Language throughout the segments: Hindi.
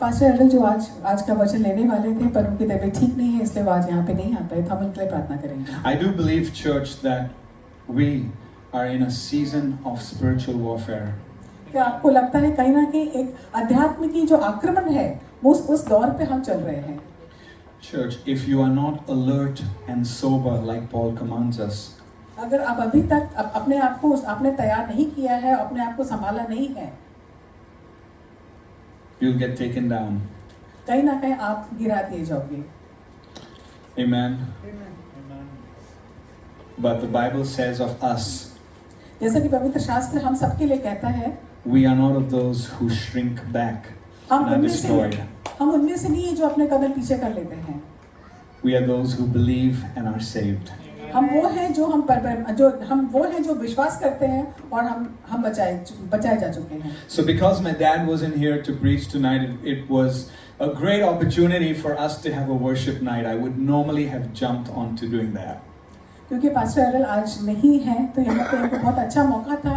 पास्टर एलन जो आज का वचन लेने वाले थे पर उनकी तबीयत ठीक नहीं है इसलिए वो आज यहाँ पे नहीं आ पाए, तो हम उनके लिए प्रार्थना करेंगे। I do believe, church, that we are in a season of spiritual warfare. क्या आपको लगता है कहीं ना कहीं एक अध्यात्म की जो आक्रमण है वो उस दौर पे हम चल रहे हैं? Church, if you are not alert and sober like Paul commands us, अगर आप अभी तक अपने आप को आपने तैयार नहीं किया है, अपने आप को संभाला नहीं है, you'll get taken down. कहीं ना कहीं आप गिरा दिए जाओगे। Amen. But the Bible says of us, जैसा कि पवित्र शास्त्र हम सबके लिए कहता है, we are not of those who shrink back and are destroyed. हम उनमें से नहीं है जो अपने कदम पीछे कर लेते हैं। We are those who believe and are saved. हम वो हैं जो विश्वास करते हैं और हम बचाए जा चुके हैं। So because my dad wasn't here to preach tonight, it was a great opportunity for us to have a worship night. I would normally have jumped on to doing that. क्योंकि पास्टर एरल आज नहीं है तो यहाँ पे एक बहुत अच्छा मौका था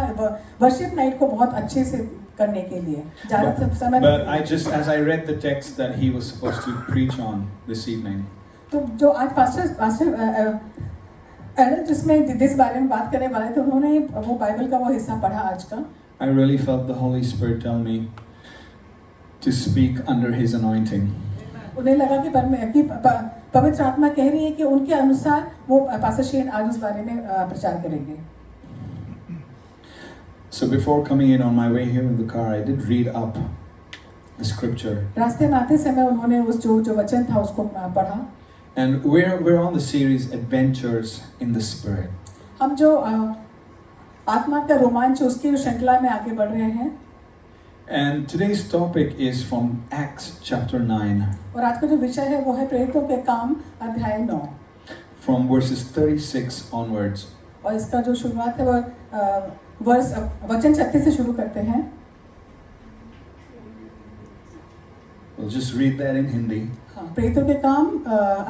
वर्शिप नाइट को बहुत अच्छे से करने के लिए। But I just, as I read the text that he was supposed to preach on this evening, तो जो आज पास्टर एरल जिस बारे में बात करने वाले थे उन्होंने वो बाइबल का वो हिस्सा पढ़ा आज का। I really felt the Holy Spirit tell me to speak under His anointing. उन्हें लगा कि पवित्र आत्मा कह रही है कि उनके अनुसार वो पास्टर शेन आज उस बारे में प्रचार करेंगे। So before coming in on my way here in the car, I did read up the scripture. रास्ते में आते समय उन्होंने उस जो वचन था उसको पढ़ा। And we're on the series Adventures in the Spirit. हम जो आत्मा का रोमांच उसकी श्रृंखला में आगे बढ़ रहे हैं। And today's topic is from Acts chapter 9. और आज का जो विषय है वो है प्रेरितों के काम अध्याय 9। From verses 36 onwards. और इसका जो शुरुआत है वो वचन 36 से शुरू करते हैं। We'll just read that in Hindi. प्रेरितों के काम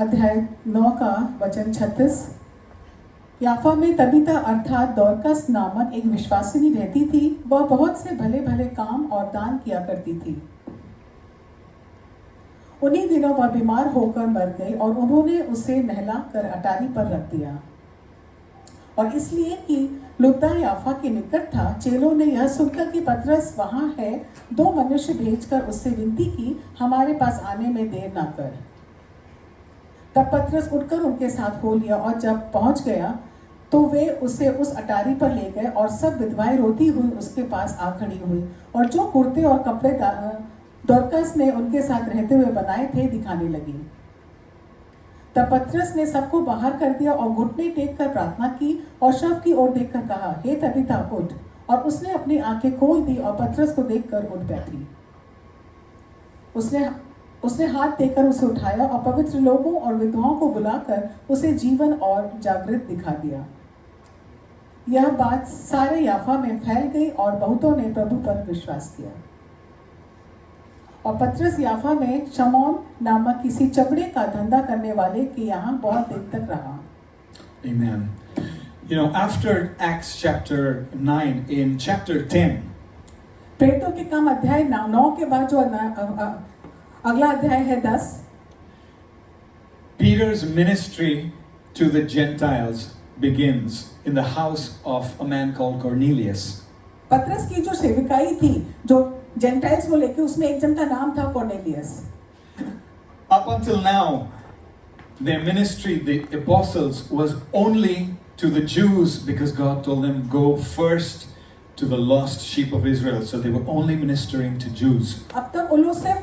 अध्याय 9 का वचन 36। याफा में तबीता अर्थात दोरकस नामक एक विश्वासिनी रहती थी। वह बहुत से भले भले काम और दान किया करती थी। उन्हीं दिनों वह बीमार होकर मर गई और उन्होंने उसे नहलाकर अटारी पर रख दिया। और इसलिए कि लुद्दा याफा के निकट था, चेलों ने यह सुनकर कि पतरस वहां है, 2 मनुष्य भेजकर उससे विनती की, हमारे पास आने में देर ना कर। तब पतरस उठकर उनके साथ हो लिया और जब पहुंच गया तो वे उसे उस अटारी पर ले गए और सब विधवाएं रोती हुई उसके पास आ खड़ी हुई और जो कुर्ते और कपड़े दोरकस ने उनके साथ रहते हुए बनाए थे दिखाने लगी। तब पतरस ने सबको बाहर कर दिया और घुटने टेक कर प्रार्थना की और शव की ओर देखकर कहा, हे तबीता उठ। और उसने अपनी आंखें खोल दी और पतरस को देखकर उठ बैठी। उसने हाथ देकर उसे उठाया और पवित्र लोगों और विधवाओं को बुलाकर उसे जीवन और जागृत दिखा दिया। यह बात सारे याफा में फैल गई और बहुतों ने प्रभु पर विश्वास किया। और पतरस याफा में शमौन नामक किसी चमड़े का धंधा करने वाले के यहाँ बहुत दिन तक रहा। Amen. You know, after Acts chapter 9, in chapter 10, प्रेरितों के काम अध्याय 9 के बाद जो अगला अध्याय है 10, Peter's ministry to the Gentiles begins in the house of a man called Cornelius. पतरस की जो सेविकाई थी जो जेंटाइल्स को लेके, उसमें एक जन का नाम था Cornelius. Up until now, their ministry, the apostles, was only to the Jews because God told them go first to the lost sheep of Israel. So they were only ministering to Jews. अब तक उन लोग सिर्फ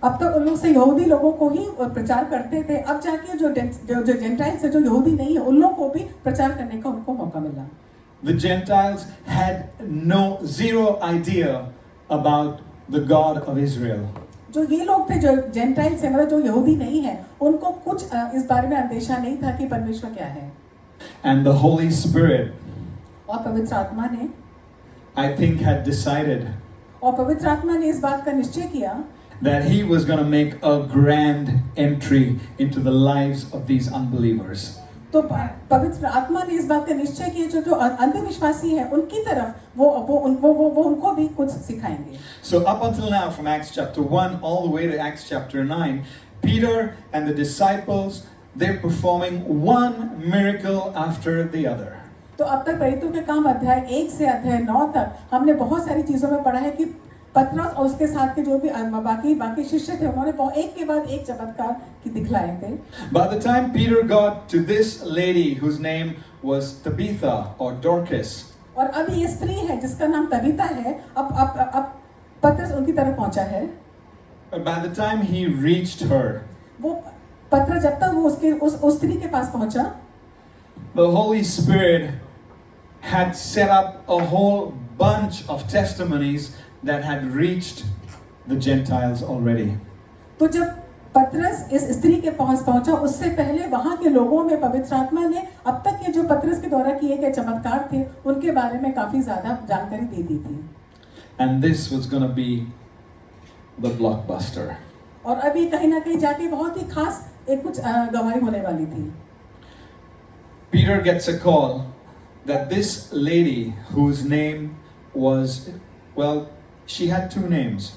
अब तक उन लोग से यहूदी लोगों को ही प्रचार करते थे। अब जाके जो जेंटाइल्स है, जो यहूदी नहीं है, उन लोगों को भी प्रचार करने का उनको मौका मिला। The Gentiles had zero idea about the God of Israel. जो ये लोग थे, जो जेंटाइल्स है, मतलब जो यहूदी नहीं है, उनको कुछ इस बारे में अंदेशा नहीं था कि परमेश्वर क्या है। And the Holy Spirit, और पवित्र आत्मा ने, I think, had decided और पवित्र आत्मा ने इस बात का निश्चय किया that he was going to make a grand entry into the lives of these unbelievers. तो पवित्र आत्मा ने इस बात का निश्चय किया जो जो अंधविश्वासी है उनकी तरफ वो उनको भी कुछ सिखाएंगे. So up until now, from Acts chapter 1 all the way to Acts chapter 9, Peter and the disciples, they're performing one miracle after the other. तो अब तक प्रेरितों के काम अध्याय 1 से अध्याय 9 तक हमने बहुत सारी चीजों में पढ़ा है कि पतरस और उसके साथ के जो भी बाकी शिष्य थे उन्होंने एक के बाद एक चमत्कार की दिखलाए थे. By the time Peter got to this lady whose name was Tabitha or Dorcas, और अब ये स्त्री है जिसका नाम तबीता है, अब पतरस उनकी तरफ पहुंचा है. by the time he reached her, वो पतरस जब तक वो उसके उस स्त्री के पास पहुंचा, the Holy Spirit had set up a whole bunch of testimonies that had reached the Gentiles already. तो जब पतरस इस स्त्री के पास पहुंचा उससे पहले वहां के लोगों में पवित्र आत्मा ने अब तक के जो पतरस के द्वारा किए गए चमत्कार थे उनके बारे में काफी ज्यादा जानकारी दे दी थी. And this was going to be the blockbuster. और अभी कहीं ना कहीं जाके बहुत ही खास एक कुछ गवाही होने वाली थी. Peter gets a call that this lady whose name was, well, she had two names.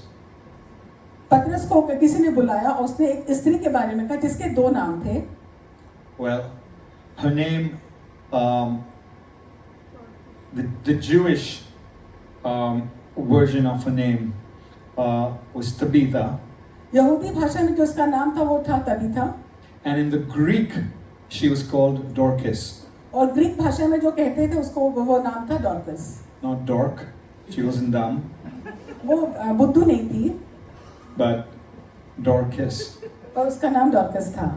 पतरस को किसी ने बुलाया और उसने एक स्त्री के बारे में कहा जिसके दो नाम थे. Well, her name, the Jewish version of her name was Tabitha. यहूदी भाषा में जो उसका नाम था वो था Tabitha. And in the Greek, she was called Dorcas. और ग्रीक भाषा में जो कहते थे उसको वो नाम था Dorcas. Not dork, she wasn't dumb, वो बुद्धू नहीं थी, but Dorcas. और उसका नाम डॉर्कस था.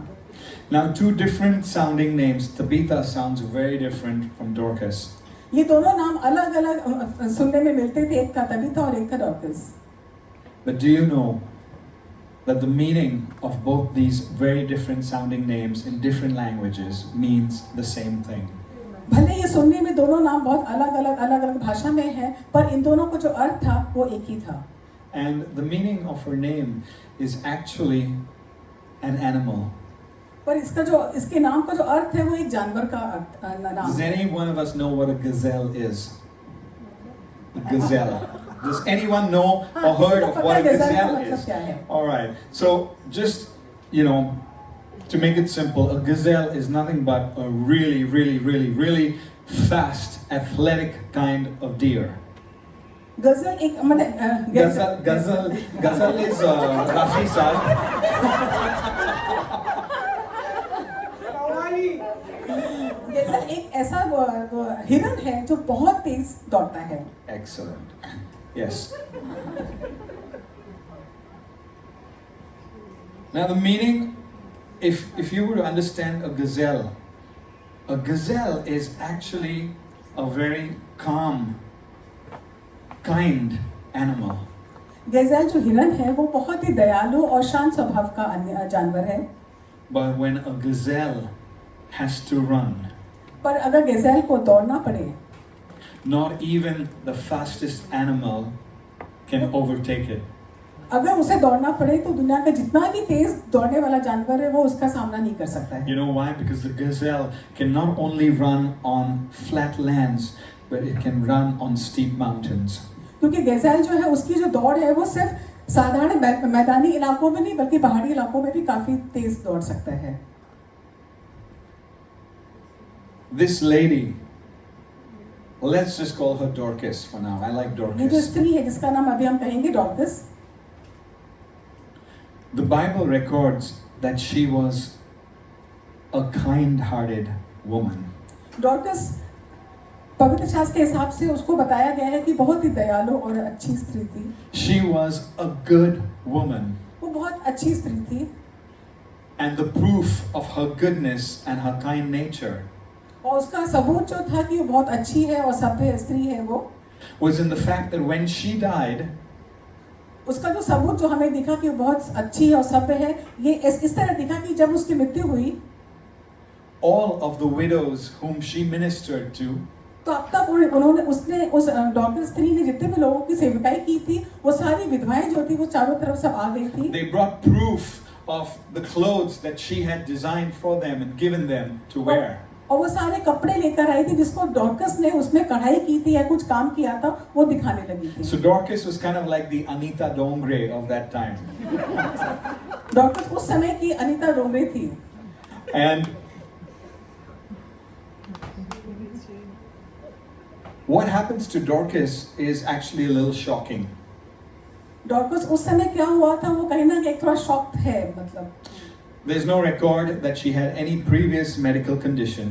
Now, two different sounding names. Tabitha sounds very different from Dorcas. ये दोनों नाम अलग अलग सुनने में मिलते थे, एक का तबीता और एक का Dorcas. But do you know that the meaning of both these very different sounding names in different languages means the same thing? भले ये सुनने में दोनों नाम बहुत अलग भाषा में है, पर इन दोनों को जो अर्थ था वो एक ही था. And the meaning of her name is actually an animal. पर इसके नाम का जो अर्थ है वो एक जानवर का नाम. Does any one of us know what a gazelle is? A gazelle. Does anyone know or heard of what a gazelle is? All right. So just, to make it simple, a gazelle is nothing but a really, really, really, really fast, athletic kind of deer. गजल एक Gazelle is Rafi Saad. गजल एक ऐसा हिरन है जो बहुत तेज दौड़ता है. Excellent. Yes. Now the meaning, if you were to understand a gazelle is actually a very calm, kind animal. गजल जो हिरन है वो बहुत ही दयालु और शांत स्वभाव का अन्य जानवर है. But when a gazelle has to run, पर अगर गजल को दौड़ना पड़े, not even the fastest animal can overtake it. अगर उसे दौड़ना पड़े तो दुनिया का जितना भी तेज दौड़ने वाला जानवर है वो उसका सामना नहीं कर सकता है. You know why? Because the gazelle can not only run on flat lands, but it can run on steep mountains. क्योंकि गजल जो है उसकी जो दौड़ है वो सिर्फ साधारण मैदानी इलाकों में नहीं बल्कि पहाड़ी इलाकों में भी काफी तेज दौड़ सकता है. This lady, let's just call her Dorcas for now. I like ये जो Dorcas. स्त्री है जिसका नाम अभी हम कहेंगे Dorcas, The Bible records that she was a kind-hearted woman. Dorcas पवित्र शास्त्र के हिसाब से उसको बताया गया है कि बहुत ही दयालु और अच्छी स्त्री थी. She was a good woman. वो बहुत अच्छी स्त्री थी. And the proof of her goodness and her kind nature और उसका सबूत जो था कि वो बहुत अच्छी है और सभ्य स्त्री है वो was in the fact that when she died, उसका जो सबूत जो हमें दिखा कि वो बहुत अच्छी है और सभ्य है, ये इस तरह दिखा कि जब उसकी मृत्यु हुई, all of the widows whom she ministered to, तो अब तक उसने उस डॉक्टर स्त्री ने जितने भी लोगों की सेविकाई की थी वो सारी विधवाएं जो थी वो चारों तरफ सब आ गई थी. they brought proof of the clothes that she had designed for them and given them to wear. और वो सारे कपड़े लेकर आई थी जिसको डॉर्कस ने उसमें कढ़ाई की थी या कुछ काम किया था, वो दिखाने लगी थी। So Dorcas was kind of like the Anita Dongre of that time. Dorcas उस समय की अनीता डोंगरे थी। And what happens to Dorcas is actually a little shocking. Dorcas उस समय क्या हुआ था वो कहीं ना कहीं थोड़ा शॉक्ड है, मतलब There's no record that she had any previous medical condition.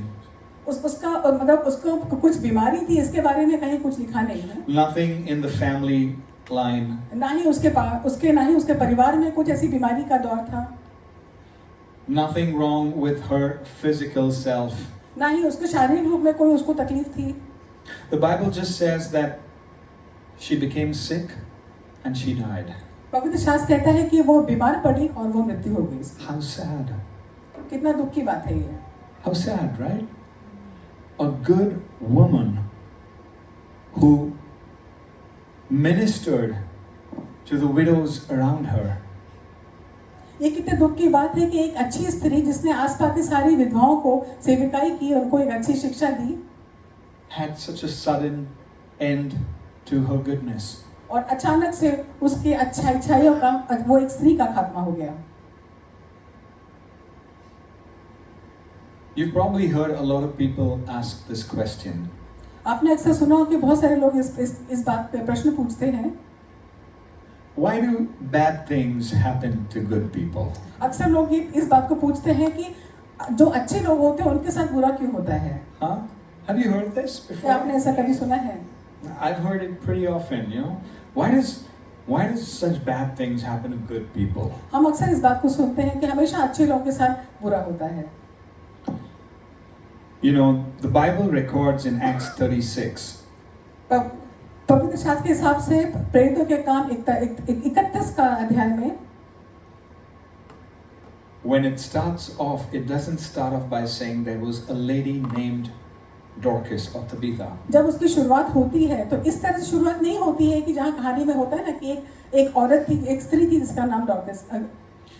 उसका मतलब उसको कुछ बीमारी थी, इसके बारे में कहीं कुछ लिखा नहीं है। Nothing in the family line. ना ही उसके परिवार में कुछ ऐसी बीमारी का दौर था। Nothing wrong with her physical self. ना ही उसके शारीरिक रूप में कोई उसको तकलीफ थी। The Bible just says that she became sick and she died. पवित्र शास्त्र कहता है कि वो बीमार पड़ी और वो मृत्यु हो गई इसकी। How sad. कितना दुख की बात है ये। How sad, right? A good woman who ministered to the widows around her. ये कितने दुख की बात है कि एक अच्छी स्त्री जिसने आसपास की सारी विधवाओं को सेविकाई की, उनको एक अच्छी शिक्षा दी, had such a sudden end to her goodness. और अचानक से उसकी अच्छाइयों का वो एक स्त्री का खात्मा हो गया। You've probably heard a lot of people ask this question. आपने अक्सर सुना हो कि बहुत सारे लोग इस बात पे प्रश्न पूछते हैं, Why do bad things happen to good people? अक्सर लोग इस बात को पूछते हैं कि जो अच्छे लोग होते हैं उनके साथ बुरा क्यों होता है? Huh? Have you heard this क्या before? आपने ऐसा कभी सुना है? I've heard it pretty often, you know. Why does such bad things happen to good people? हम अक्सर इस बात को सुनते हैं कि हमेशा अच्छे लोगों के साथ बुरा होता है। You know, the Bible records in Acts 36 पवित्र शास्त्र के हिसाब से प्रेरितों के काम 31 का अध्याय में, when it starts off, it doesn't start off by saying there was a lady named Dorcas or Tabitha. जब उसकी शुरुआत होती है तो इस तरह से शुरुआत नहीं होती है कि जहाँ कहानी में होता है ना कि एक औरत थी, एक स्त्री थी जिसका नाम डॉर्कस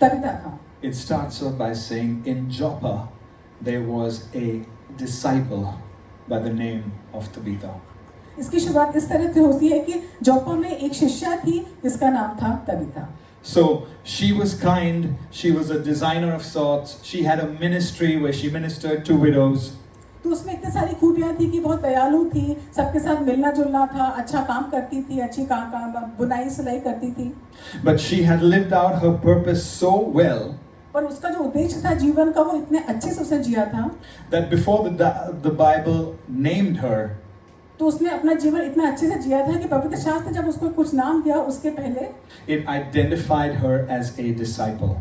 तबीता था। It starts off by saying in Joppa there was a disciple by the name of Tabitha. इसकी शुरुआत इस तरह से होती है कि जोप्पा में एक शिष्या थी जिसका नाम था Tabitha. So she was kind, she was a designer of sorts, she had a ministry where she ministered to widows. तो उसमें इतनी सारी खूबियां थी कि बहुत दयालु थी, सबके साथ मिलना जुलना था, अच्छा काम करती थी, अच्छी काम बुनाई सिलाई करती थी। But she had lived out her purpose so well पर उसका जो उद्देश्य था जीवन का वो इतने अच्छे से उसे जिया था that before the Bible named her, तो उसने अपना जीवन इतना अच्छे से जिया था कि पवित्र शास्त्र जब उसको कुछ नाम दिया उसके पहले it identified her as a disciple.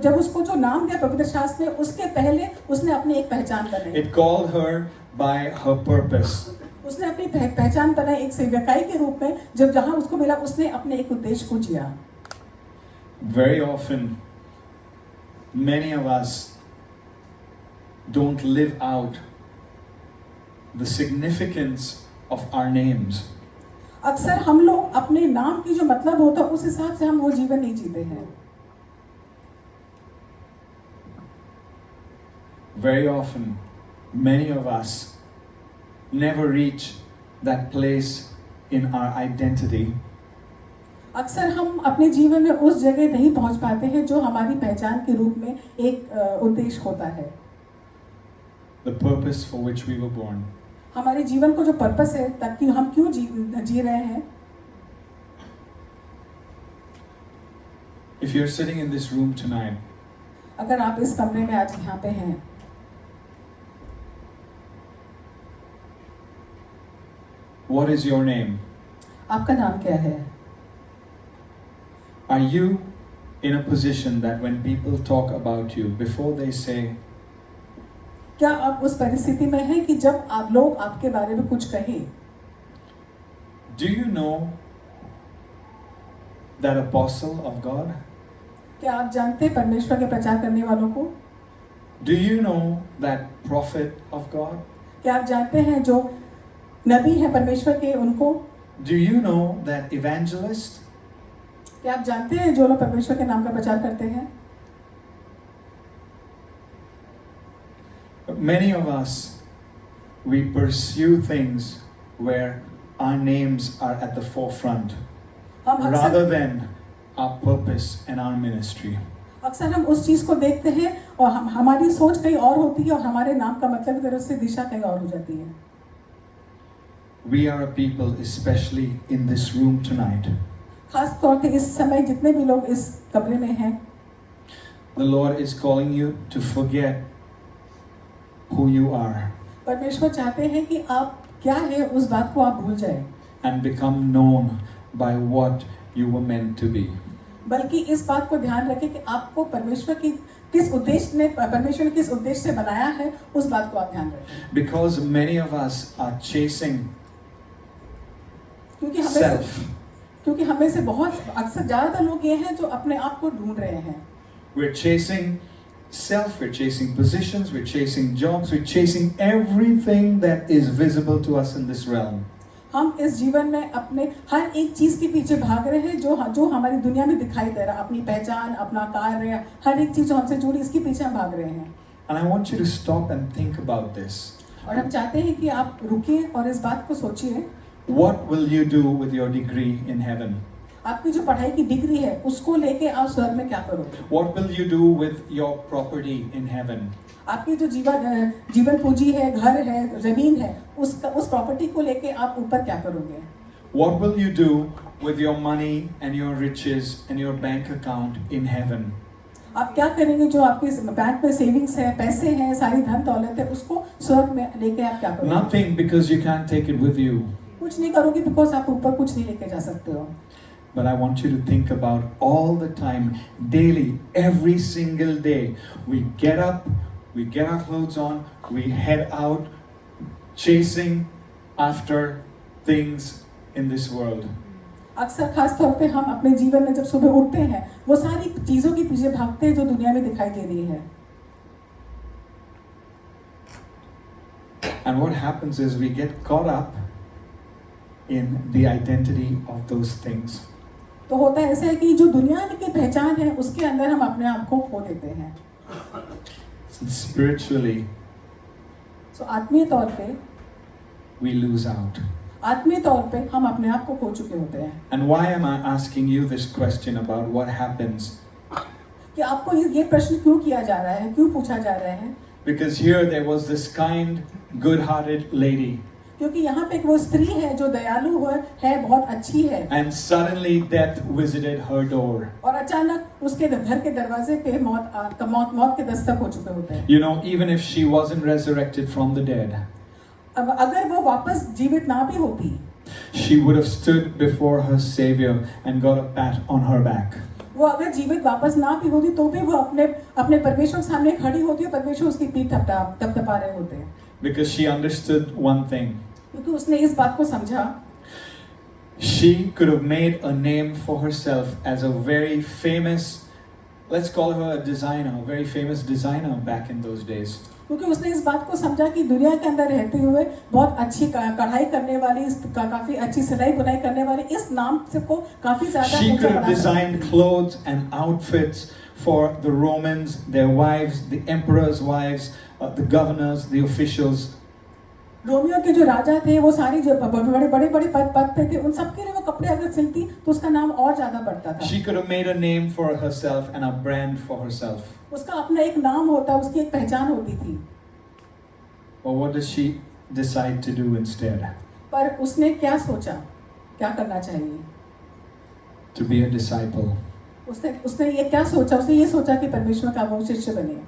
जब उसको जो नाम दिया पवित्र शास्त्र में उसके पहले उसने अपनी एक पहचान बनाई। It called her by her purpose. उसने अपनी पहचान बनाई एक सेवकाई के रूप में, जब जहां उसको मिला उसने अपने एक उद्देश्य को जिया। Very often, many of us don't live out the significance of our names. अक्सर हम लोग अपने नाम की जो मतलब होता है उस हिसाब से हम वो जीवन नहीं जीते हैं। Very often, many of us never reach that place in our identity अक्सर हम अपने जीवन में उस जगह नहीं पहुंच पाते हैं जो हमारी पहचान के रूप में एक उद्देश्य होता है। the purpose for which we were born. हमारे जीवन को जो पर्पस है ताकि हम क्यों जी रहे हैं। If you're sitting in this room tonight, अगर आप इस कमरे में आज यहाँ पे हैं, what is your name? आपका नाम क्या है? Are you in a position that when people talk about you, before they say, क्या आप उस परिस्थिति में हैं कि जब आप लोग आपके बारे में कुछ कहें, do you know that apostle of God? क्या आप जानते हैं परमेश्वर के प्रचार करने वालों को? Do you know that prophet of God? क्या आप जानते हैं जो नबी है परमेश्वर के उनको? Do you know that evangelist? क्या आप जानते हैं जो लोग परमेश्वर के नाम का प्रचार करते हैं? Many of us, we pursue things where our names are at the forefront हम अक्सर rather than our purpose and our ministry. अक्सर हम उस चीज को देखते हैं और हमारी सोच कहीं और होती है और हमारे नाम का मतलब इधर उससे दिशा कहीं और हो जाती है। We are a people, especially in this room tonight. खास तौर पे इस समय जितने भी लोग इस कमरे में हैं, The Lord is calling you to forget who you are परमेश्वर चाहते हैं कि आप क्या है उस बात को आप भूल जाएं, and become known by what you were meant to be. बल्कि इस बात को ध्यान रखें कि आपको परमेश्वर की परमेश्वर ने किस उद्देश्य से बनाया है, उस बात को आप ध्यान रखें। Because many of us are chasing क्योंकि हमें से बहुत अक्सर ज्यादातर लोग ये हैं जो अपने आप को ढूंढ रहे हैं। We're chasing self, we're chasing positions, we're chasing jobs, we're chasing everything that is visible to us in this realm. हम इस जीवन में अपने हर एक चीज के पीछे भाग रहे हैं जो हमारी दुनिया में दिखाई दे रहा है, अपनी पहचान, अपना कार्य, हर एक चीज जो हमसे जुड़ी, इसके पीछे हम भाग रहे हैं। And I want you to stop and think about this. और हम चाहते हैं कि आप रुकिए और इस बात को सोचिए। What will you do with your degree in heaven? आपकी जो पढ़ाई की डिग्री है उसको लेके आप स्वर्ग में क्या करोगे? What will you do with your property in heaven? आपकी जो जीवन पूंजी है, घर है, जमीन है, उस प्रॉपर्टी को लेके आप ऊपर क्या करोगे? What will you do with your money and your riches and your bank account in heaven? आप क्या करेंगे जो आपके बैंक में सेविंग्स है, पैसे हैं, सारी धन दौलत है, उसको स्वर्ग में लेके आप क्या करोगे? Nothing, because you can't take it with you. कुछ नहीं करोगे बिकॉज आप ऊपर कुछ नहीं लेके जा सकते हो। But I want you to think about all the time, daily, every single day. We get up, we get our clothes on, we head out chasing after things in this world. अक्सर खास तौर पे हम अपने जीवन में जब सुबह उठते हैं वो सारी चीजों के पीछे भागते हैं जो दुनिया में दिखाई दे रही है। And what happens is we get caught up in the identity of those things. तो होता है ऐसा है कि जो दुनिया की पहचान है उसके अंदर हम अपने आप को खो देते हैं। Spiritually, so आत्मीय तौर पे we lose out. आत्मीय तौर पे हम अपने आप को खो चुके होते हैं। And why am I asking you this question about what happens? कि आपको ये प्रश्न क्यों किया जा रहा है, क्यों पूछा जा रहा है? Because here there was this kind, good-hearted lady. क्योंकि यहाँ पे एक वो स्त्री है जो दयालु है, बहुत अच्छी है। And suddenly death visited her door. और अचानक उसके घर के दरवाजे पे मौत के दस्तक हो चुके होते हैं। You know, even if she wasn't resurrected from the dead, अब अगर वो वापस जीवित ना भी होती, she would have stood before her Savior and got a pat on her back. वो अगर जीवित वापस ना भी होती तो भी वो अपने परमेश्वर के सामने खड़ी होती और परमेश्वर उसकी पीठ थपथपा रहे होते हैं। Because she understood one thing. क्योंकि उसने इस बात को समझा। She could have made a name for herself as a very famous, let's call her a designer, a very famous designer back in those days. क्योंकि उसने इस बात को समझा कि दुनिया के अंदर रहते हुए बहुत अच्छी कढ़ाई करने वाली, काफी अच्छी सिलाई बुनाई करने वाली, इस नाम से को काफी ज्यादा She could have designed clothes and outfits for the Romans, their wives, the emperor's wives, the governors, the officials. Romeo के जो राजा थे वो सारी जो बड़े पद पे थे उन सबके लिए वो कपड़े अगर सिलती तो उसका नाम और ज्यादा बढ़ता था। She could have made a name for herself and a brand for herself. उसका अपना एक नाम होता, उसकी एक पहचान होती थी। But what does she decide to do instead? पर उसने क्या सोचा, क्या करना चाहिए? To be a disciple. उसने ये क्या सोचा? उसने ये सोचा कि परमेश्वर का वो शिष्य बने।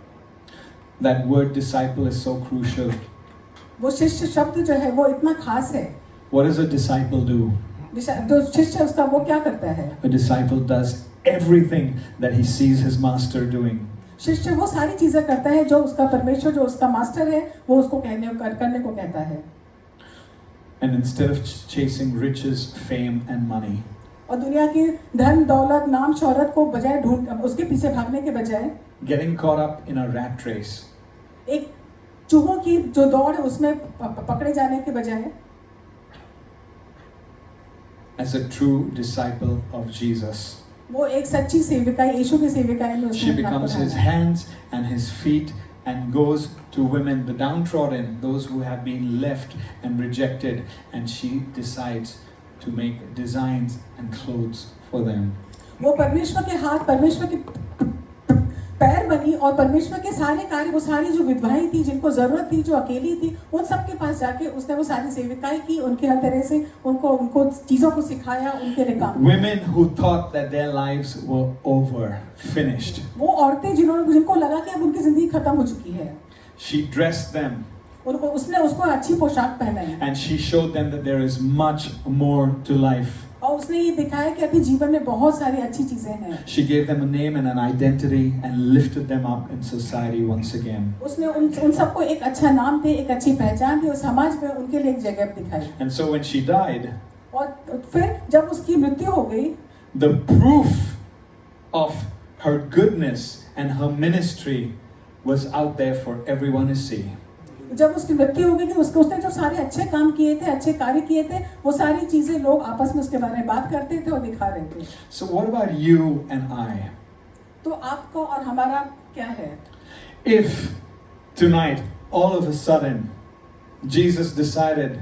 That word disciple is so crucial. वो शिष्य शब्द जो है वो इतना खास है। What does a disciple do? जो शिष्य उसका वो क्या करता है? A disciple does everything that he sees his master doing. शिष्य वो सारी चीजें करता है जो उसका परमेश्वर, जो उसका मास्टर है, वो उसको करने को कहता है। And instead of chasing riches, fame, and money, और दुनिया की धन दौलत नाम शोहरत को बजाय उसके पीछे भागने के बजाय getting caught up in a rat race, एक चूहों की जो दौड़ है उसमें पकड़े जाने के बजाय as a true disciple of Jesus, वो एक सच्ची सेविकाई, यीशु की सेविकाई में She उसने अपने आप को becomes his ढाला। hands and his feet and goes to women, the downtrodden, those who have been left and rejected, and she decides to make designs and clothes for them. वो परमेश्वर के हाथ, परमेश्वर के पैर बनी और परमेश्वर के सारे कार्य, वो सारी जो विधवाएं थी, जिनको जरूरत थी, जो अकेली थी, उन सबके पास जाके उसने वो सारी सेविकाएं की, उनके हर तरह से उनको चीजों को सिखाया, उनके लिए काम किया। Women who thought that their lives were over, finished. वो औरतें जिनको लगा कि अब उनकी जिंदगी खत्म हो चुकी है, She dressed them उसने उसको अच्छी पोशाक पहनाई and she showed them that there is much more to life. और उसने ये दिखाया कि अभी जीवन में बहुत सारी अच्छी चीजें हैं। She gave them a name and an identity and lifted them up in society once again. उसने उन सबको एक अच्छा नाम दे, एक अच्छी पहचान दी और समाज में उनके लिए एक जगह दिखाई। And so when she died, और फिर जब उसकी मृत्यु हो गई, the proof of her goodness and her ministry was out there for everyone to see. जब उसकी मृत्यु हो गई कि उसने जो सारे अच्छे काम किए थे, अच्छे कार्य किए थे, वो सारी चीजें लोग आपस में उसके बारे में बात करते थे और दिखा रहे थे। So what about you and I? तो आपको और हमारा क्या है? If tonight, all of a sudden, Jesus decided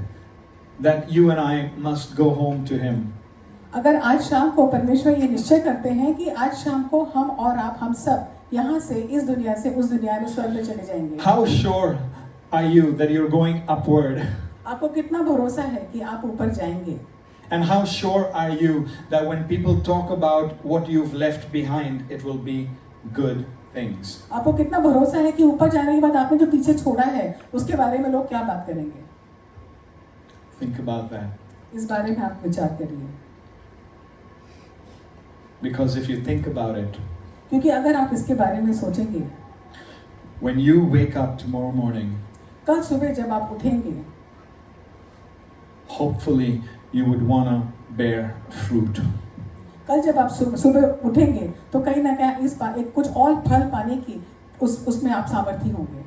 that you and I must go home to him. अगर आज शाम को परमेश्वर ये निश्चय करते हैं कि आज शाम को हम और आप, हम सब यहाँ से, इस दुनिया से उस दुनिया में स्वर्ग में चले जाएंगे। How sure are you that you're going upward? आपको कितना भरोसा है कि आप ऊपर जाएंगे? And how sure are you that when people talk about what you've left behind, it will be good things? आपको कितना भरोसा है कि ऊपर जाने के बाद आपने जो पीछे छोड़ा है, उसके बारे में लोग क्या बात करेंगे? Think about that. इस बारे में आप विचार करिए। Because if you think about it, क्योंकि अगर आप इसके बारे में सोचेंगे, when you wake up tomorrow morning, कल सुबह जब आप उठेंगे, hopefully you would want to bear fruit. कल जब आप सुबह उठेंगे तो कहीं ना कहीं एक कुछ और फल पाने की उसमें आप सामर्थ्य होंगे।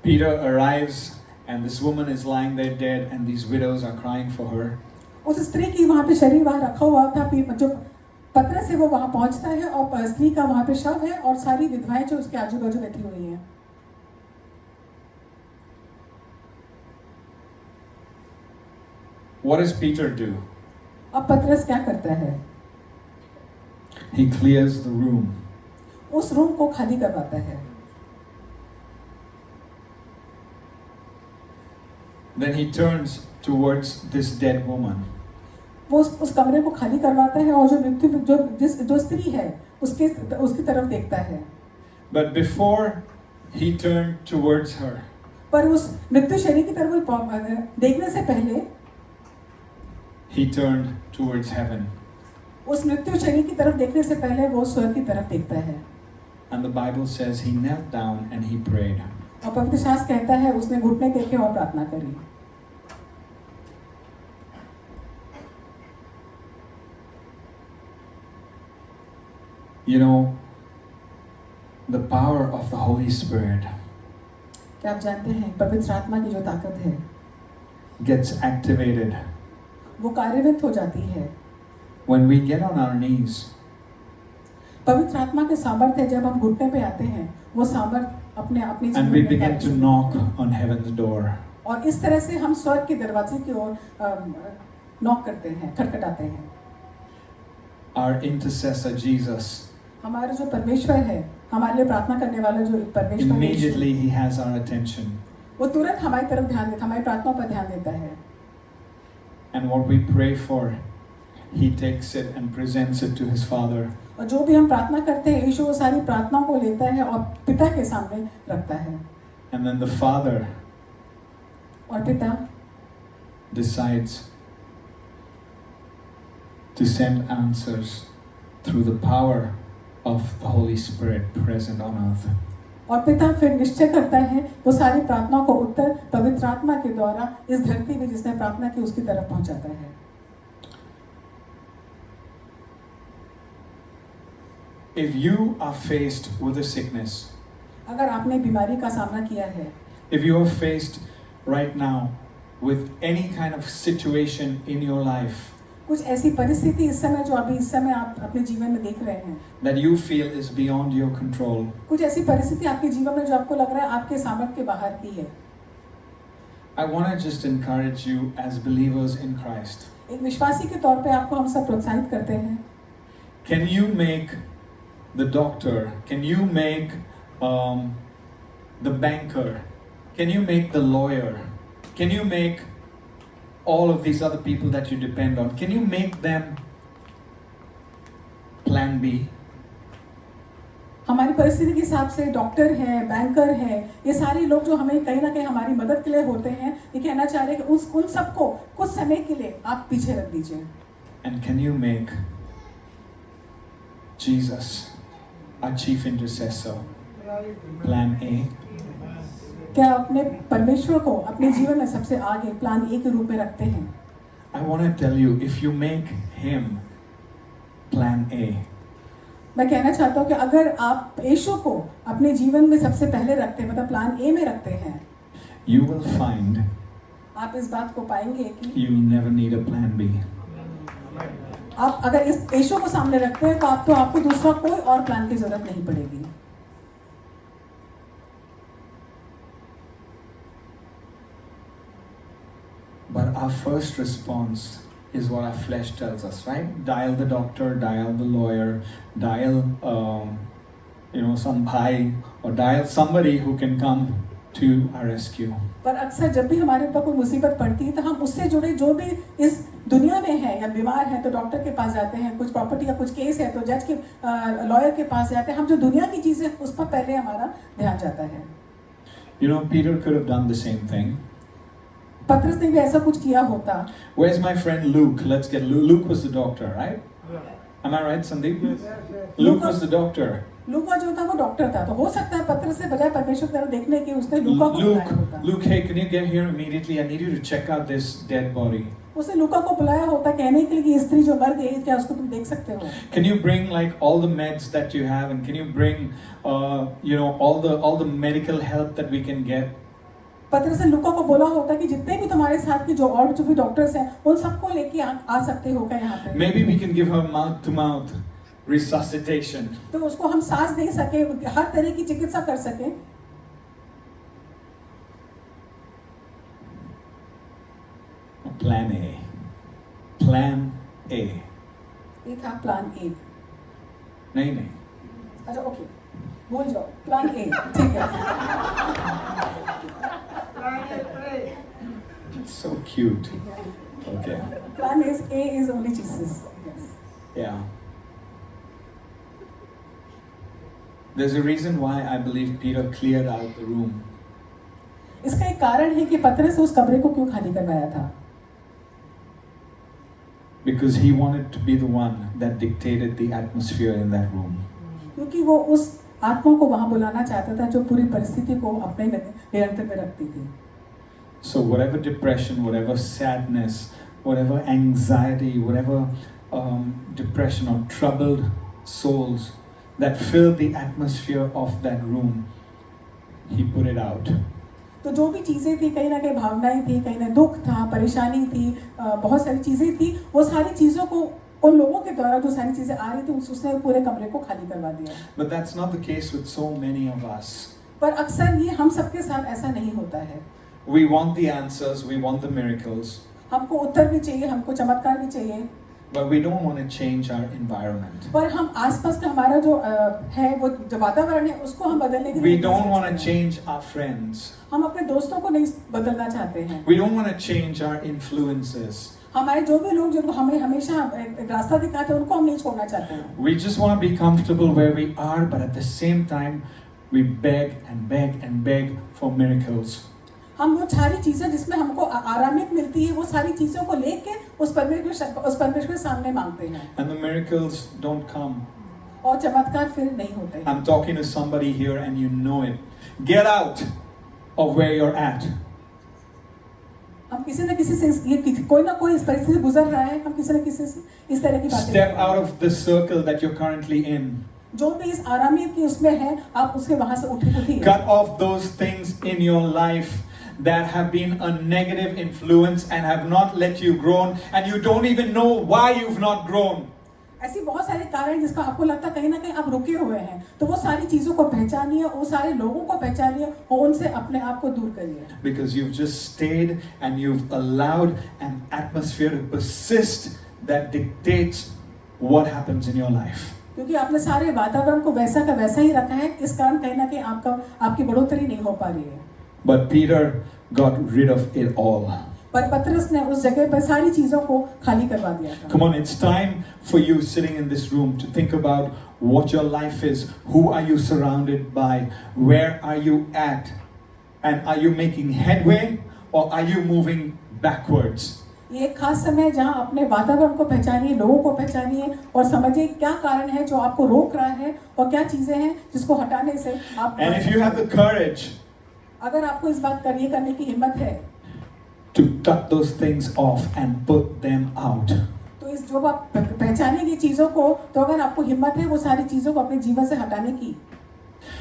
Peter arrives and this woman is lying there dead and these widows are crying for her. उस स्त्री की वहाँ पे शरीर वहाँ रखा हुआ था, जो पतरस से वो वहाँ पहुँचता है और स्त्री का वहाँ पे शव है और सारी विधवाएं जो उसके आजू बाजू बैठी हुई हैं। What does Peter do? अब पतरस क्या करता है? He clears the room. उस रूम को खाली करवाता है। Then he turns towards this dead woman. वो उस कमरे को खाली करवाता है और जो स्त्री है उसकी तरफ देखता है। But before he turned towards her, पर उस मृत्यु शरीर की तरफ देखने से पहले he turned towards heaven. उस मृत्यु शरीर की तरफ देखने से पहले वो स्वर्ग की तरफ देखता है। And the Bible says he knelt down and he prayed. और पवित्र शास्त्र कहता है उसने घुटने टेके और प्रार्थना करी। You know, the power of the Holy Spirit क्या आप जानते हैं पवित्र आत्मा की जो ताकत है gets activated वो कार्यरत हो जाती है when we get on our knees पवित्र आत्मा के सामर्थ्य जब हम घुटने पे आते हैं, वो सामर्थ्य अपने अपने and we begin to knock on heaven's door. और इस तरह से हम स्वर्ग के दरवाजे की ओर नॉक करते हैं, खटखटाते हैं। Our intercessor Jesus, हमारा जो परमेश्वर है, हमारे लिए प्रार्थना करने वाला जो परमेश्वर है, immediately he has our attention. वो तुरंत हमारी तरफ ध्यान देता, हमारी प्रार्थना पर ध्यान देता है। And what we pray for, he takes it and presents it to his Father. और जो भी हम प्रार्थना करते हैं, यीशु वो सारी प्रार्थनाओं को लेता है और पिता के सामने रखता है। And then the Father और पिता decides to send answers through the power of the Holy Spirit present on earth. और पिता फिर निश्चय करता है वो सारी प्रार्थनाओं को उत्तर पवित्र आत्मा के द्वारा इस धरती में जिसने प्रार्थना की उसकी तरफ पहुंचाता है। If you are faced with a sickness, अगर आपने बीमारी का सामना किया है, if you are faced right now with any kind of situation in your life, कुछ ऐसी परिस्थिति इस समय जो अभी इस समय आप अपने जीवन में देख रहे हैं, that you feel is beyond your control. कुछ ऐसी परिस्थिति आपके जीवन में जो आपको लग रहा है आपके सामर्थ्य के बाहर की है, I want to just encourage you as believers in Christ. एक विश्वासी के तौर पे आपको हम सब प्रोत्साहित करते हैं. Can you make the doctor? Can you make the banker? Can you make the lawyer? Can you make all of these other people that you depend on? Can you make them plan B? हमारी परिस्थिति के हिसाब से डॉक्टर है, बैंकर है, ये सारे लोग जो हमें कहीं ना कहीं हमारी मदद के लिए होते हैं, ये कहना चाह रहे हैं कि उन सबको कुछ समय के लिए आप पीछे रख दीजिए. And can you make Jesus our chief intercessor plan A? क्या अपने परमेश्वर को अपने जीवन में सबसे आगे प्लान ए के रूप में रखते हैं? I want to tell you, if you make him plan A, मैं कहना चाहता हूँ कि अगर आप यीशु को अपने जीवन में सबसे पहले रखते हैं, मतलब प्लान ए में रखते हैं, you will find आप इस बात को पाएंगे कि you'll never need a plan B. आप अगर इस यीशु को सामने रखते हैं तो आपको दूसरा कोई और प्लान की जरूरत नहीं पड़ेगी. But our first response is what our flesh tells us, right? Dial the doctor, dial the lawyer, dial some bhai, or dial somebody who can come to our rescue. पर अक्सर जब भी हमारे ऊपर कोई मुसीबत पड़ती है तो हम उससे जुड़े जो भी इस दुनिया में है या बीमार है तो डॉक्टर के पास जाते हैं, कुछ प्रॉपर्टी का कुछ केस है तो जज के लॉयर के पास जाते हैं. हम जो दुनिया की चीजें उस पर पहले हमारा ध्यान जाता है. You know, Peter could have done the same thing. पतरस ने भी ऐसा कुछ किया होता. Where's my friend Luke? Let's get Luke. Luke was the doctor, right? Am I right, Sandeep? Luke was the doctor. लूका जो था वो डॉक्टर था, तो हो सकता है पतरस से बजाय परमेश्वर की तरफ देखने के उसने लूका को बुलाया होता. Luke, hey, can you get here immediately? I need you to check out this dead body. उसने लूका को बुलाया होता कहने के लिए कि स्त्री जो मर गई, क्या उसको तुम देख सकते हो? Can you bring like all the meds that you have, and can you bring all the medical help that we can get? पतरस ने लूका को बोला होता कि जितने भी तुम्हारे साथ के जो भी डॉक्टर्स हैं उन सबको लेके आ सकते हो क्या यहाँ पे? Maybe we can give her mouth to mouth resuscitation. तो उसको हम सांस दे सके, हर तरह की चिकित्सा कर सके. Plan A. Plan A. ये था प्लान ए. नहीं. अच्छा ओके, भूल जाओ प्लान ए, ठीक है. So cute. Okay. Plan A is only Jesus. Yes. Yeah. There's a reason why I believe Peter cleared out the room. इसका एक कारण है कि पतरस उस कमरे को क्यों खाली करवाया था. Because he wanted to be the one that dictated the atmosphere in that room. क्योंकि वो उस आत्मा को वहां बुलाना चाहता था जो पूरी परिस्थिति को अपने नियंत्रण में रखती थी. So whatever depression, whatever sadness, whatever anxiety, whatever depression or troubled souls that filled the atmosphere of that room, he put it out. तो जो भी चीजें थी, कहीं ना कहीं भावनाएं थी, कहीं ना दुख था, परेशानी थी, बहुत सारी चीजें थी, वो सारी चीजों को उन लोगों के द्वारा जो सारी चीजें आ रही थी उसने पूरे कमरे को खाली करवा दिया. But that's not the case with so many of us. पर अक्सर ये हम सबके साथ ऐसा नहीं होता है. We want the answers, we want the miracles. हमको उत्तर भी चाहिए, हमको चमत्कार भी चाहिए. But we don't want to change our environment. पर हम आसपास का हमारा जो है वो जो वातावरण है उसको हम बदलने के लिए We don't want to change our friends. हम अपने दोस्तों को नहीं बदलना चाहते हैं. We don't want to change our influences. हमारे जो भी लोग जो हमें हमेशा एक रास्ता दिखाते हैं उनको हम नहीं छोड़ना चाहते हैं. We just want to be comfortable where we are, but at the same time, we beg and beg and beg for miracles. हम वो सारी चीजें जिसमें हमको आरामियत मिलती है वो सारी चीजों को लेके उस परमेश्वर के सामने मांगते हैं. And the miracles don't come. और चमत्कार फिर नहीं होते. I'm talking to somebody here and you know it. Get out of where you're at. हम किसी न किसी से ये कोई ना कोई इस परिस्थिति से गुजर रहा है, हम किसी न किसी से इस तरह की बातें. Step out of the circle that you're currently in. जो भी इस आरामियत की उसमें है, आप उसके वहां से उठिए. Cut off those things in your life that have been a negative influence and have not let you grow, and you don't even know why you've not grown. ऐसी बहुत सारे कारण जिसका आपको लगता है कहीं ना कहीं आप रुके हुए हैं, तो वो सारी चीजों को पहचानिए, वो सारे लोगों को पहचानिए और उनसे अपने आप को दूर करिए. Because you've just stayed and you've allowed an atmosphere to persist that dictates what happens in your life. क्योंकि आपने सारे वातावरण को वैसा का वैसा ही रखा है, इस कारण कहीं ना कहीं आपकी बढ़ोतरी नहीं हो पा रही है. But Peter got rid of it all. पर पतरस ने उस जगह पर सारी चीजों को खाली करवा दिया था. Come on, it's time for you sitting in this room to think about what your life is. Who are you surrounded by? Where are you at? And are you making headway or are you moving backwards? ये एक खास समय है जहाँ अपने वातावरण को पहचानिए, लोगों को पहचानिए और समझिए क्या कारण है जो आपको रोक रहा है और क्या चीजें हैं जिसको हटाने से आप. And if you have the courage अगर आपको इस बात करने की हिम्मत है to cut those things off and put them out, तो इस जो आप पहचानेंगे चीजों को, तो अगर आपको हिम्मत है वो सारी चीजों को अपने जीवन से हटाने की,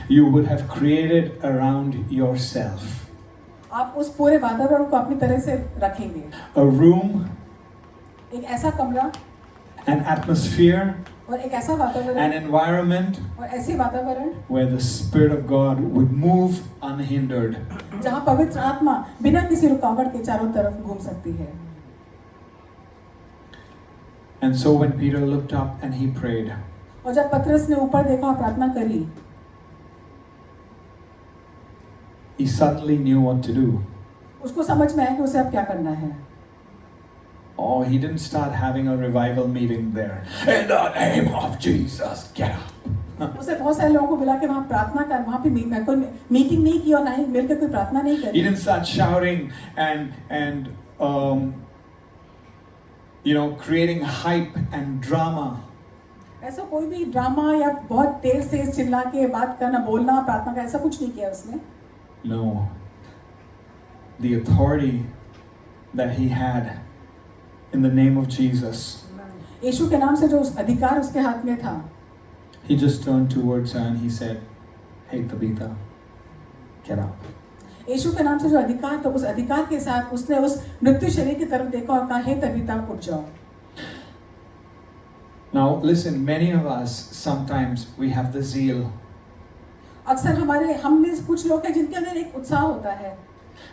you would have created around yourself आप उस पूरे वातावरण को अपनी तरह से रखेंगे. a room, एक ऐसा कमरा an atmosphere, और एक ऐसा वातावरण an environment और ऐसे वातावरण where the Spirit of God would move unhindered. जहाँ पवित्र आत्मा बिना किसी रुकावट के चारों तरफ घूम सकती है. And so when Peter looked up and he prayed, और जब पतरस ने ऊपर देखा और प्रार्थना करी, he suddenly knew what to do. उसको समझ में आया कि उसे अब क्या करना है. Oh, he didn't start having a revival meeting there. In the name of Jesus, get up. उसे बहुत सारे लोगों को बुला के वहाँ प्रार्थना कर, वहाँ पे कोई मीटिंग नहीं की और ना ही मिलकर कोई प्रार्थना नहीं He करी. didn't start shouting and creating hype and drama. ऐसा कोई भी ड्रामा या बहुत तेज तेज चिल्ला के बात करना, बोलना, प्रार्थना का ऐसा कुछ नहीं किया उसने. No. The authority that he had in the name of Jesus, यीशु के नाम से जो उस अधिकार उसके हाथ में था, he just turned towards her and he said, "Hey Tabitha, get up." यीशु के नाम से जो अधिकार था, उस अधिकार के साथ उसने उस मृत्यु शरीर की तरफ देखा और कहा, हे तबीता उठ जाओ. Now listen, many of us sometimes we have the zeal. अक्सर हम में कुछ लोग हैं जिनके अंदर एक उत्साह होता है.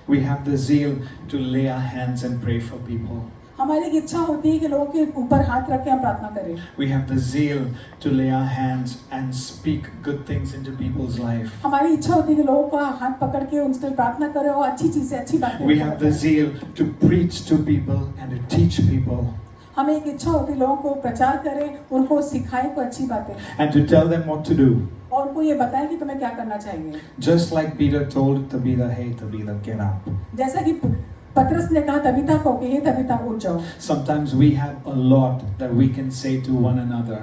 We have the zeal to lay our hands and pray for people. हमारी एक इच्छा होती है कि लोगों के ऊपर हाथ रख के हम प्रार्थना करें. We have the zeal to lay our hands and speak good things into people's life. हमारी इच्छा होती है कि लोगों का हाथ पकड़ के उनसे प्रार्थना करें और अच्छी चीज से अच्छी बातें. We have the zeal to preach to people and to teach people. हमें एक इच्छा होती है लोगों को प्रचार करें, उनको सिखाएं को अच्छी बातें. And to tell them what to do. और उनको ये बताएं कि तुम्हें क्या करना चाहिए. Just like Peter told Tabitha, "Hey Tabitha, get up." जैसा कि पतरस ने कहा तबीता को कि हे तबीता उठ जाओ. Sometimes we have a lot that we can say to one another.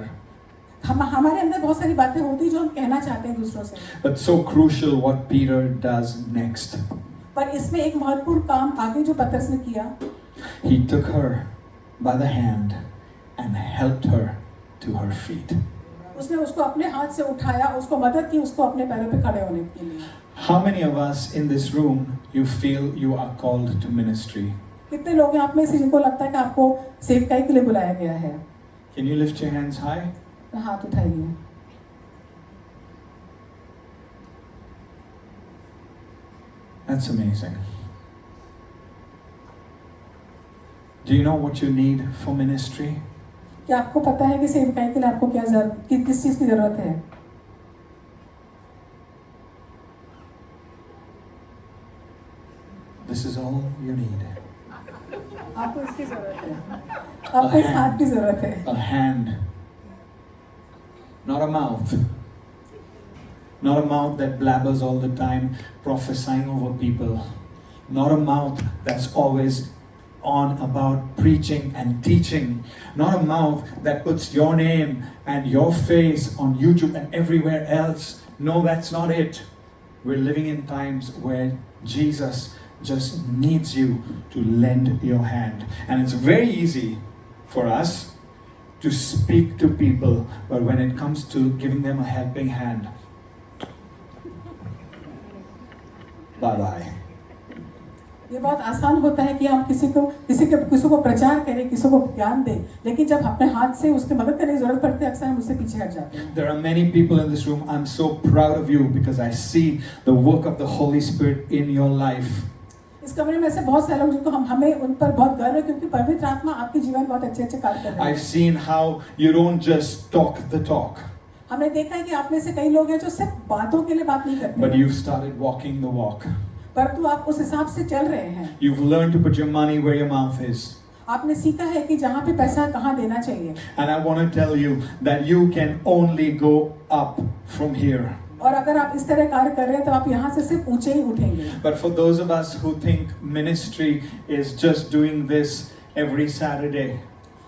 हमारे अंदर बहुत सारी बातें होती जो हम कहना चाहते हैं दूसरों से. But so crucial what Peter does next. पर इसमें एक महत्वपूर्ण काम आगे जो पतरस ने किया, He took her by the hand and helped her to her feet. उसने उसको अपने हाथ से उठाया, उसको मदद की, उसको अपने पैरों पे खड़े होने के लिए. How many of us in this room you feel you are called to ministry? कितने लोग हैं आप में से जिनको लगता है कि आपको सेवकाई के लिए बुलाया गया है? Can you lift your hands high? हाथ उठाइए. That's amazing. Do you know what you need for ministry? क्या आपको पता है कि सेवकाई के लिए आपको किस चीज की जरूरत है? This is all you need. आपको इसकी जरूरत है. आपको इस हाथ की जरूरत है. A hand. Not a mouth. Not a mouth that blabbers all the time, prophesying over people. Not a mouth that's always on about preaching and teaching. Not a mouth that puts your name and your face on YouTube and everywhere else. No, that's not it. We're living in times where Jesus just needs you to lend your hand. And it's very easy for us to speak to people, but when it comes to giving them a helping hand, bye-bye. ये बहुत आसान होता है कि हम किसी को प्रचार करें, किसी को ज्ञान दें, लेकिन जब अपने हाथ से उसकी मदद करने की जरूरत पड़ती है अक्सर हम उससे पीछे हट जाते हैं। There are many people in this room. I'm so proud of you because I see the work of the Holy Spirit in your life. इस कमरे में ऐसे बहुत सारे लोग जिनको हमें उन पर बहुत गर्व है क्योंकि पवित्र आत्मा आपके जीवन में बहुत अच्छे कार्य कर रहे हैं। I've seen how you don't just talk the talk, हमने देखा है कि आप में से कई लोग हैं जो सिर्फ बातों के लिए बात नहीं करते but हैं, you've started walking the walk. परंतु आप उस हिसाब से चल रहे हैं। You've learned to put your money where your mouth is. आपने सीखा है कि जहाँ पे पैसा कहाँ देना चाहिए। And I want to tell you that you can only go up from here. और अगर आप इस तरह कार्य कर रहे हैं तो आप यहाँ से सिर्फ ऊंचे ही उठेंगे। But for those of us who think ministry is just doing this every Saturday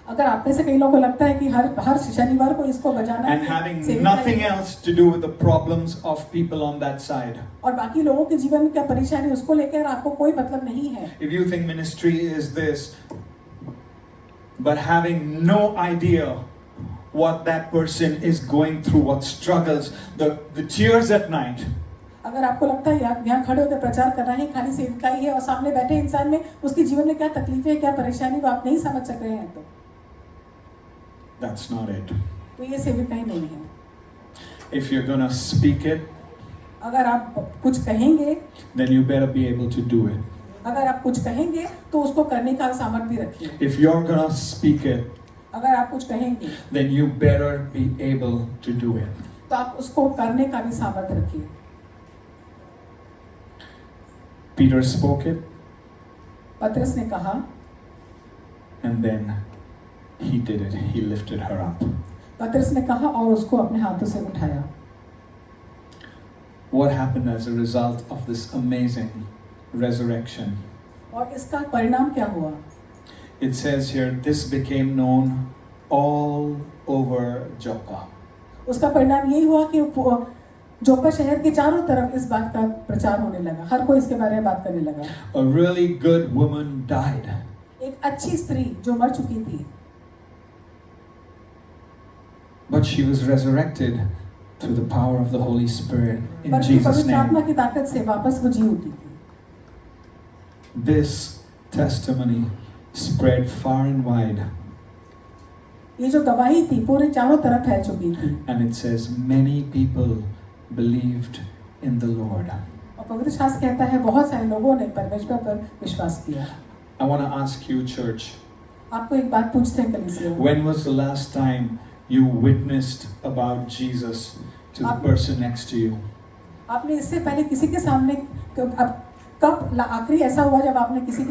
अगर आप में से कई लोगों को लगता है कि हर शनिवार को इसको बजाना and having nothing else to do with the problems of people on that side, और बाकी लोगों के जीवन में क्या परेशानी उसको लेकर आपको कोई मतलब नहीं है। if you think ministry is this, but having no idea what that person is going through, what struggles, the tears at night, अगर आपको लगता है यहाँ खड़े होकर प्रचार करना है खाली सेवकाई है और सामने बैठे इंसान में उसके जीवन में क्या तकलीफें है, क्या परेशानी वो आप नहीं समझ सक रहे हैं, तो that's not it. तो ये सेवकाई नहीं है। If you're gonna speak it, अगर आप कुछ कहेंगे, then you better be able to do it. अगर आप कुछ कहेंगे तो उसको करने का सामर्थ्य भी रखिए। If you're gonna speak it, अगर आप कुछ कहेंगे then you better be able to do it. तो आप उसको करने का भी सामर्थ्य रखिए। Peter spoke it, पतरस ने कहा and then he did it. He lifted her up. पतरस ने कहा और उसको अपने हाथों से उठाया। What happened as a result of this amazing resurrection? और इसका परिणाम क्या हुआ? It says here, this became known all over Joppa. उसका परिणाम यही हुआ कि जोप्पा शहर के चारों तरफ इस बात का प्रचार होने लगा, हर कोई इसके बारे में बात करने लगा। A really good woman died. एक अच्छी स्त्री जो मर चुकी थी, But she was resurrected through the power of the Holy Spirit in पर Jesus' पवित्र आत्मा name. की ताकत से वापस वो जी उठी थी। This testimony spread far and wide, ये जो गवाही थी पूरे चारों तरफ फैल चुकी थी and it says many people believed in the Lord. और पवित्र शास्त्र कहता है बहुत सारे लोगों ने परमेश्वर पर विश्वास किया। I want to ask you, church, आपको एक बात पूछते हैं कलीसिया, when was the last time you witnessed about Jesus to the person next to you? आपने इससे पहले किसी के सामने कब आखिरी ऐसा हुआ जब आपने किसी को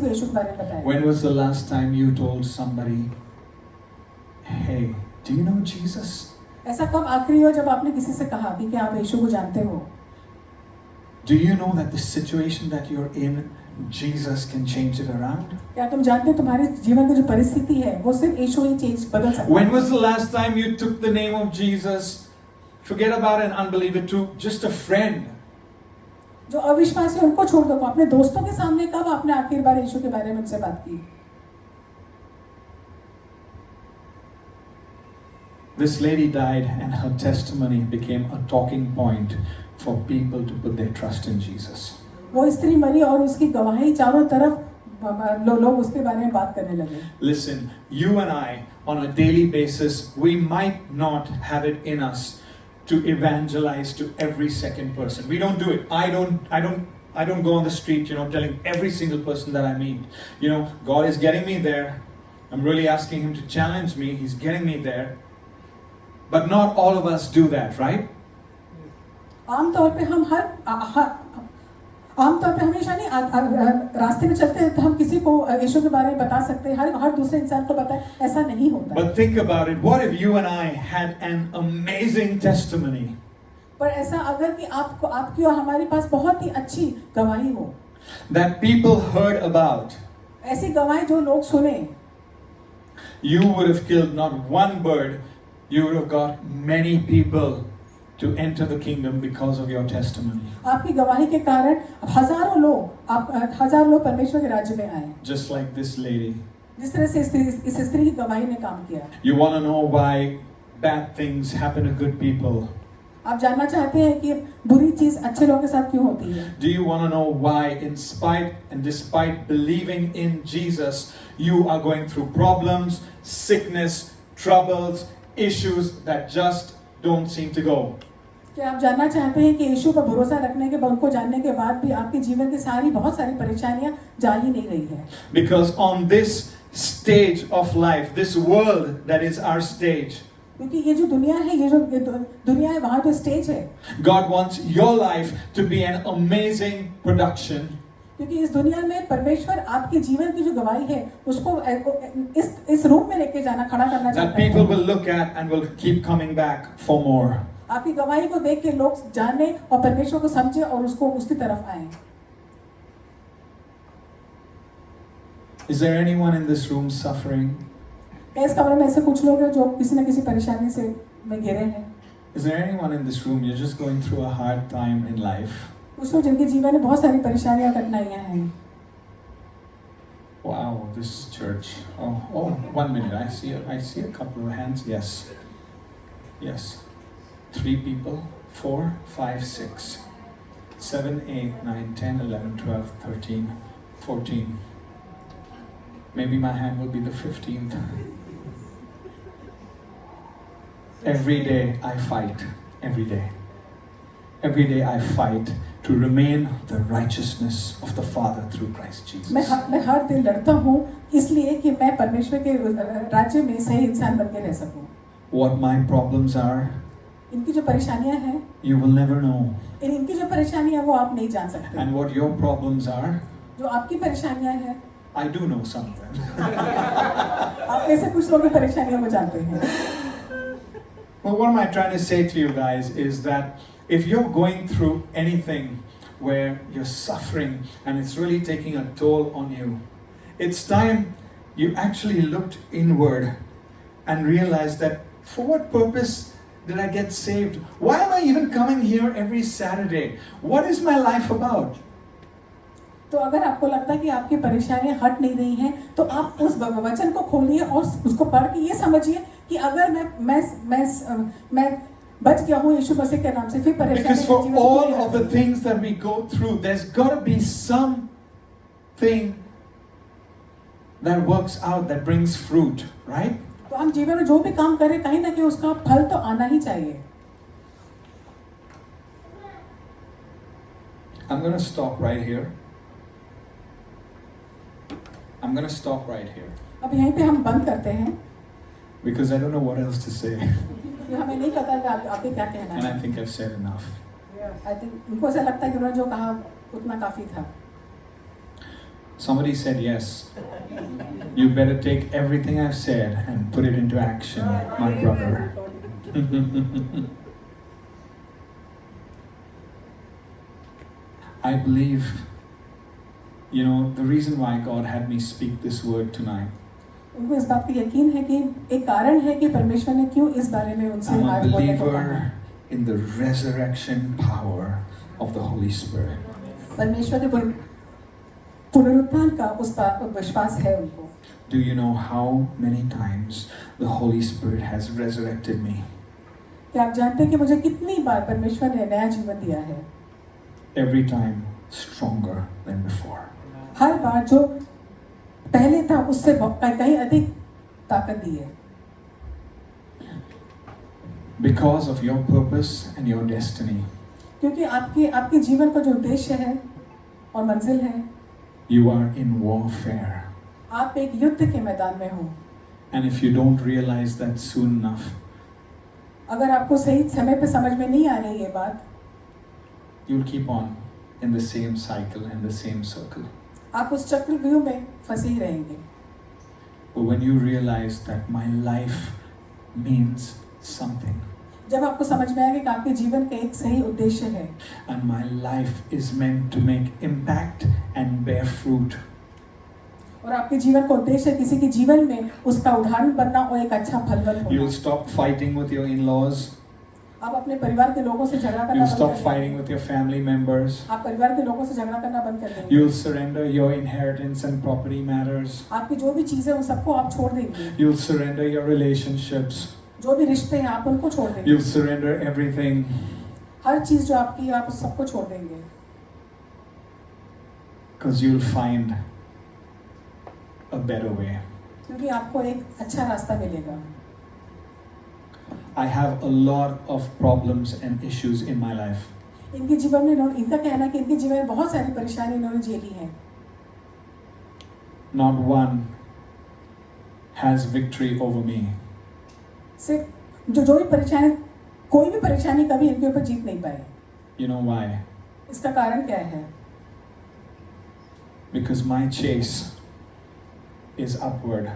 यीशु के बारे में बताया? When was the last time you told somebody, hey, do you know Jesus? ऐसा कब आखिरी हुआ जब आपने किसी से कहा कि क्या आप यीशु को जानते हो? Do you know that the situation that you're in, Jesus can change it around? क्या तुम जानते हो तुम्हारे जीवन की जो परिस्थिति है वो सिर्फ यीशु ही बदल सकता है? When was the last time you took the name of Jesus, forget about an unbeliever, to just a friend? जो अविश्वासी उनको छोड़ दो, अपने दोस्तों के सामने कब आपने आखिरी बार यीशु के बारे में उनसे बात की? This lady died and her testimony became a talking point for people to put their trust in Jesus. वो स्त्री मरी और उसकी गवाही चारों तरफ लोग उसके बारे में बात करने लगे। Listen, you and I, on a daily basis, we might not have it in us to evangelize to every second person. We don't do it. I don't go on the street, telling every single person that I meet. God is getting me there. I'm really asking Him to challenge me. He's getting me there. But not all of us do that, right? आमतौर पे हमेशा नहीं रास्ते में चलते हैं तो हम किसी को यीशु के बारे में बता सकते हैं, हर दूसरे इंसान को पता है, ऐसा नहीं होता। But think about it. What if you and I had an amazing testimony? पर ऐसा अगर कि आपकी और हमारे पास बहुत ही अच्छी गवाही हो, that people heard about. ऐसी गवाही जो लोग सुने, You would have killed not one bird, you would have got many people to enter the kingdom because of your testimony. आपकी गवाही के कारण हजारों लोग परमेश्वर के राज्य में आए। Just like this lady. जिस तरह से इस स्त्री की गवाही ने काम किया। You want to know why bad things happen to good people? आप जानना चाहते हैं कि बुरी चीज अच्छे लोगों के साथ क्यों होती है? Do you want to know why, in spite and despite believing in Jesus, you are going through problems, sickness, troubles, issues that just don't seem to go? क्या आप जानना चाहते हैं कि यीशु पर भरोसा रखने के बाद, उनको जानने के बाद भी आपके जीवन की बहुत सारी परेशानियां जा ही नहीं रही है? Because on this stage of life, this world that is our stage, क्योंकि ये जो दुनिया है, ये दुनिया है, वहाँ जो स्टेज है, God wants your life to be an amazing production. क्योंकि इस दुनिया में परमेश्वर आपके जीवन की जो गवाही है उसको इस रूप में लेके जाना, खड़ा करना That चाहता people है। will look at and will keep coming back for more. आपकी गवाही को देख के लोग जाने और परमेश्वर को समझे और उसको उसकी तरफ आए। Is there anyone in this room suffering? इस कमरे में ऐसे कुछ लोग हैं जो किसी न किसी परेशानी से में घिरे हैं। Is there anyone in this room, you're just going through a hard time in life? कुछ लोग जिनके जीवन में बहुत सारी परेशानियां, कठिनाइयां हैं। Wow, this church. Oh, 1 minute. I see a couple of hands. Yes. 3 people. 4, 5, 6, 7, 8, 9, 10, 11, 12, 13, 14. Maybe my hand will be the 15th. Every day I fight. Every day. Every day I fight to remain the righteousness of the Father through Christ Jesus. मैं हर दिन लड़ता हूँ इसलिए कि मैं परमेश्वर के राज्य में सही इंसान बनके रह सकूँ। What my problems are, इनकी जो परेशानियां हैं, you will never know. इनकी जो परेशानियां वो आप नहीं जान सकते। And what your problems are, जो आपकी परेशानियां हैं, I do know some of them. आप में से कुछ लोगों की परेशानियां वो जानते हैं। But what am I trying to say to you guys is that if you're going through anything where you're suffering and it's really taking a toll on you, it's time you actually looked inward and realized that for what purpose did I get saved? Why am I even coming here every Saturday? What is my life about? तो अगर आपको लगता है कि आपकी परेशानियां हट नहीं रही हैं, तो आप उस वचन को खोलिए और उसको पढ़ के ये समझिए कि अगर मैं बच गया हूँ यीशु मसीह के नाम से, फिर Because for all of the things that we go through, there's got to be something that works out, that brings fruit, right? तो हम जीवन में जो भी काम करें, कहीं ना कहीं उसका फल तो आना ही चाहिए। I'm going to stop right here. I'm going to stop right here. अब यहीं पे हम बंद करते हैं, Because I don't know what else to say. क्योंकि हमें नहीं पता कि आपके क्या कहना And है। I think I've said enough. I think उनको ऐसा लगता है कि उन्होंने जो कहा उतना काफी था। Somebody said yes. You better take everything I've said and put it into action, my brother. I believe, the reason why God had me speak this word tonight. उनको इस बात का यकीन है कि एक कारण है कि परमेश्वर ने क्यों इस बारे में उनसे I'm a आज बोलने को कहा। believer in the resurrection power of the Holy Spirit. परमेश्वर के पुनरुत्थान का उस पर विश्वास है उनको। Do you know how many times the Holy Spirit has resurrected me? क्या आप जानते हैं कि मुझे कितनी बार परमेश्वर ने नया जीवन दिया है? Every time stronger than before. हर बार जो पहले था उससे कहीं अधिक ताकत दी है। Because of your purpose and your destiny. क्योंकि आपके जीवन का जो उद्देश्य है और मंजिल है, You are in warfare. आप एक युद्ध के मैदान में हो। And if you don't realize that soon enough, अगर आपको सही समय पे समझ में नहीं आ रही ये बात, you'll keep on in the same cycle and the same circle. आप उस चक्रव्यूह में फंसे ही रहेंगे। But when you realize that my life means something, जब आपको समझ में आएगा कि आपके जीवन का एक सही उद्देश्य है and my life is meant to make impact and bear fruit, और आपके जीवन का उद्देश्य किसी के जीवन में उसका उदाहरण बनना और एक अच्छा फलवल you'll होना। stop fighting with your in-laws, आप अपने परिवार के लोगों से झगड़ा करना you'll बंद stop कर fighting देंगे। with your family members, आप परिवार के लोगों से झगड़ा करना बंद कर देंगे। you'll surrender your inheritance and property matters, आपकी जो भी चीजें उन सबको आप छोड़ देंगे। you'll surrender your relationships, जो भी रिश्ते हैं आप उनको छोड़ देंगे, You'll surrender everything. हर चीज जो आपकी है आप उस सबको छोड़ देंगे, Because you'll find a better way. क्योंकि आपको एक अच्छा रास्ता मिलेगा। I have a lot of problems and issues in my life. इनके जीवन में इनका कहना है कि इनके जीवन में बहुत सारी परेशानी इन्होंने झेली है, Not one has victory over me. सिर्फ जो भी परेशानी, कोई भी परेशानी कभी इनके ऊपर जीत नहीं पाई। You know why? इसका कारण क्या है? Because my chase is upward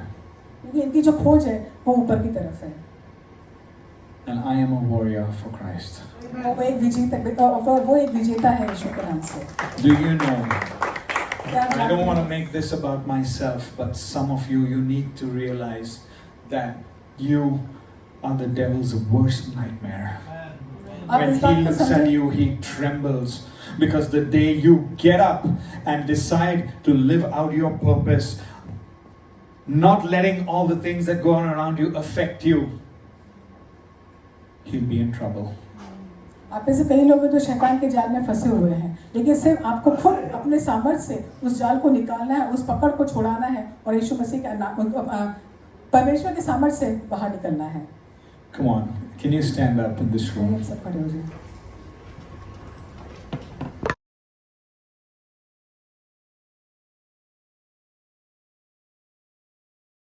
क्योंकि इनकी जो खोज है वो ऊपर की तरफ है, and I am a warrior for Christ. वो एक विजेता है यीशु के नाम से। Do you know? क्या आप I don't जानते want to हैं? make this about myself, but some of you need to realize that you are the devil's worst nightmare. आप When इस he बात को looks at समझें, you, he trembles because the day you get up and decide to live out your purpose, not letting all the things that go on around you affect you, he'll be in trouble. आप में से कई लोग हैं जो शैतान के जाल में फंसे हुए हैं, लेकिन सिर्फ आपको खुद अपने सामर्थ्य से उस जाल को निकालना है, उस पकड़ को छुड़ाना है और यीशु मसीह के परमेश्वर के सामर्थ्य से बाहर निकलना है। Come on, can you stand up in this room? सब खड़े हो जाएं।